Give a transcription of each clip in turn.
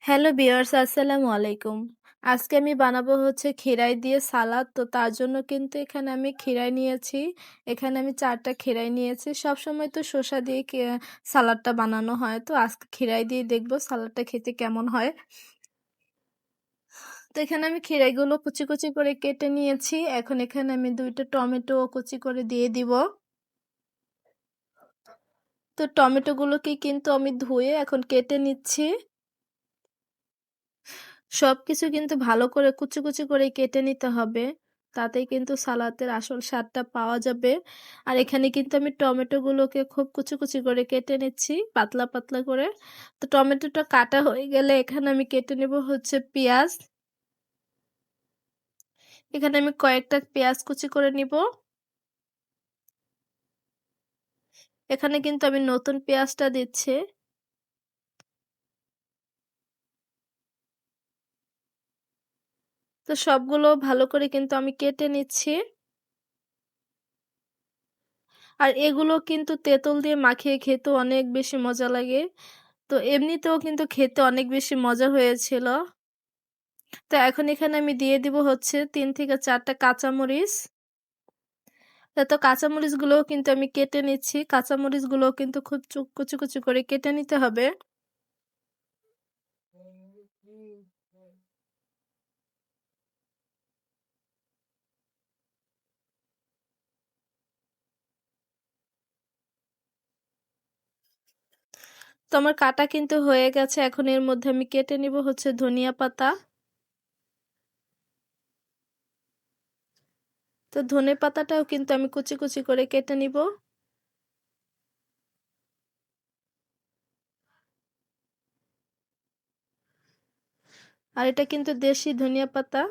Hello viewers, আসসালামু আলাইকুম। আজকে আমি বানাবো হচ্ছে খিরাই দিয়ে সালাদ। তো তার জন্য কিন্তু এখানে আমি খিরাই নিয়েছি। এখানে আমি ৪ টা খিরাই নিয়েছি। সবসময় তো শসা দিয়ে সালাদটা বানানো হয়। তো আজকে খিরাই দিয়ে দেখবো সালাদটা খেতে কেমন হয়। তো এখানে আমি খিরাইগুলো কুচি, কুচি করে কেটে নিয়েছি। এখন এখানে আমি ২ টা টমেটো কুচি করে দিয়ে দিব। তো টমেটোগুলোকে কিন্তু আমি ধুয়ে এখন কেটে নিচ্ছি। সবকিছু কিন্তু ভালো করে কুচি, কুচি করে কেটে নিতে হবে। তাতেই কিন্তু সালাদের আসল স্বাদটা পাওয়া যাবে। আর এখানে কিন্তু আমি টমেটোগুলোকে খুব কুচি, কুচি করে কেটে নিচ্ছি, পাতলা, পাতলা করে। তো টমেটোটা কাটা হয়ে গেলে এখানে আমি কেটে নেব হচ্ছে পেঁয়াজ। এখানে আমি কয়েকটা পেঁয়াজ কুচি করে নিব। এখানে কিন্তু আমি নতুন পেঁয়াজটা দিচ্ছি। তো সবগুলো ভালো করে কিন্তু আমি কেটে নিচ্ছি। আর এগুলো কিন্তু তেঁতুল দিয়ে মাখিয়ে খেতেও অনেক বেশি মজা লাগে। তো এমনিতেও কিন্তু খেতে অনেক বেশি মজা হয়েছিল। তো এখন এখানে আমি দিয়ে দিব হচ্ছে ৩ থেকে ৪ টা কাঁচামরিচ। তো কাঁচামরিচগুলোও কিন্তু আমি কেটে নিচ্ছি। কাঁচামরিচগুলোও কিন্তু খুব কুচি, কুচি করে কেটে নিতে হবে। তো আমার কাটা কিন্তু হয়ে গেছে। এখন এর মধ্যে আমি কেটে নিব হচ্ছে ধনিয়া পাতা। তো ধনে পাতাটাও কিন্তু আমি কুচি, কুচি করে কেটে নিব। আর এটা কিন্তু দেশি ধনিয়া পাতা।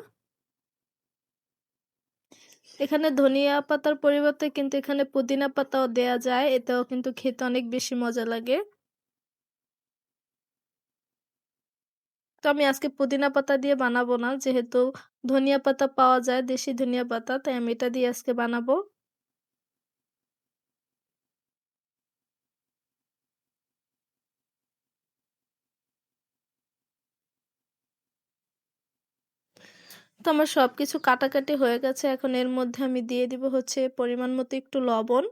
এখানে ধনিয়া পাতার পরিবর্তে কিন্তু এখানে পুদিনা পাতাও দেয়া যায়। এতেও কিন্তু খেতে অনেক বেশি মজা লাগে। তো আমি আজকে পুদিনা পাতা দিয়ে বানাবো না, যেহেতু ধনিয়া পাতা পাওয়া যায়, দেশি ধনিয়া পাতা, তাই আমি এটা দিয়ে আজকে বানাবো। তো আমার সবকিছু কাটাকাটি হয়ে গেছে। এখন এর মধ্যে আমি দিয়ে দিব হচ্ছে পরিমাণ মতো একটু লবণ।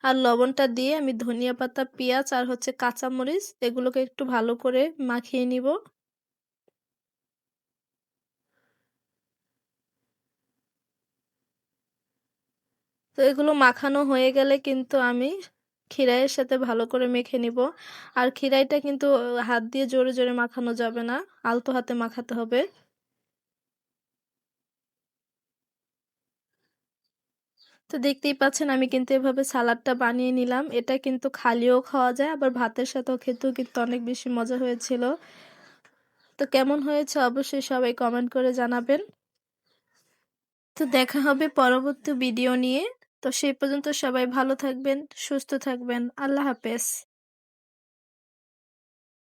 আর লবণটা দিয়ে আমি ধনিয়া পাতা, পেঁয়াজ আর হচ্ছে কাঁচামরিচ এগুলোকে একটু ভালো করে মাখিয়ে নিব। তো এগুলো মাখানো হয়ে গেলে কিন্তু আমি খিরাইয়ের সাথে ভালো করে মেখে নিব। আর খিরাইটা কিন্তু হাত দিয়ে জোরে, জোরে মাখানো যাবে না। আলতো হাতে মাখাতে হবে। তো দেখতেই পাচ্ছেন আমি কিন্তু এভাবে সালাদটা বানিয়ে নিলাম। এটা কিন্তু খালিও খাওয়া যায়, আবার ভাতের সাথেও খেতেও কিন্তু অনেক বেশি মজা হয়েছিল। তো কেমন হয়েছে অবশ্যই সবাই কমেন্ট করে জানাবেন। তো দেখা হবে পরবর্তী ভিডিও নিয়ে। তো সেই পর্যন্ত সবাই ভালো থাকবেন, সুস্থ থাকবেন। আল্লাহ হাফেজ।